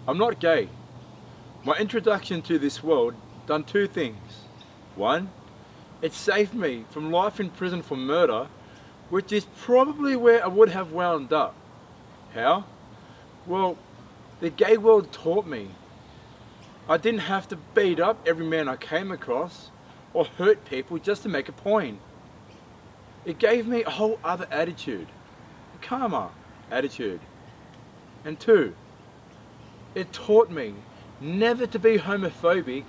I'm not gay. My introduction to this world done two things. One, it saved me from life in prison for murder, which is probably where I would have wound up. How? Well, the gay world taught me I didn't have to beat up every man I came across or hurt people just to make a point. It gave me a whole other attitude, a calmer attitude. And two, it taught me never to be homophobic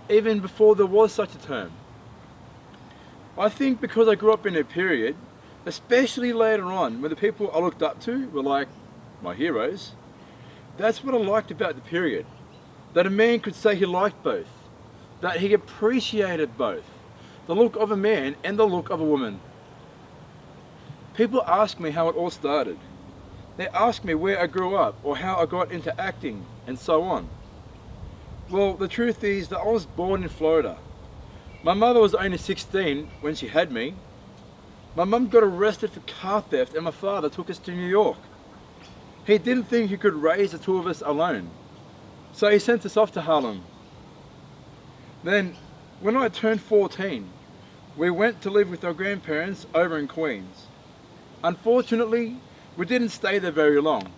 even before there was such a term. I think because I grew up in a period, especially later on when the people I looked up to were like my heroes, that's what I liked about the period. That a man could say he liked both, that he appreciated both, the look of a man and the look of a woman. People ask me how it all started. They ask me where I grew up or how I got into acting and so on. Well, the truth is that I was born in Florida. My mother was only 16 when she had me. My mum got arrested for car theft and my father took us to New York. He didn't think he could raise the two of us alone, so he sent us off to Harlem. Then, when I turned 14, we went to live with our grandparents over in Queens. Unfortunately, we didn't stay there very long.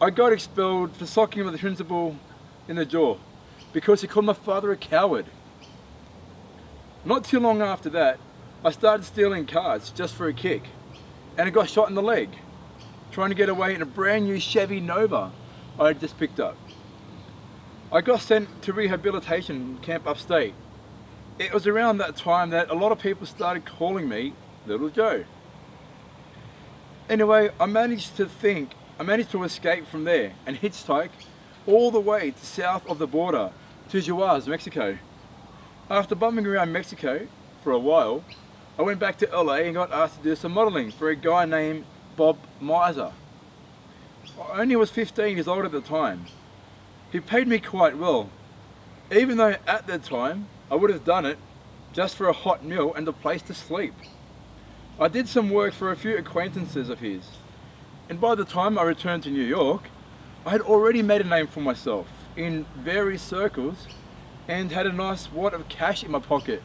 I got expelled for socking the principal in the jaw because he called my father a coward. Not too long after that, I started stealing cars just for a kick, and I got shot in the leg, trying to get away in a brand new Chevy Nova I had just picked up. I got sent to rehabilitation camp upstate. It was around that time that a lot of people started calling me Little Joe. Anyway, I managed to escape from there and hitchhike all the way to south of the border to Juarez, Mexico. After bumming around Mexico for a while, I went back to LA and got asked to do some modeling for a guy named Bob Miser. I only was 15 years old at the time. He paid me quite well, even though at that time I would have done it just for a hot meal and a place to sleep. I did some work for a few acquaintances of his, and by the time I returned to New York, I had already made a name for myself in various circles and had a nice wad of cash in my pocket.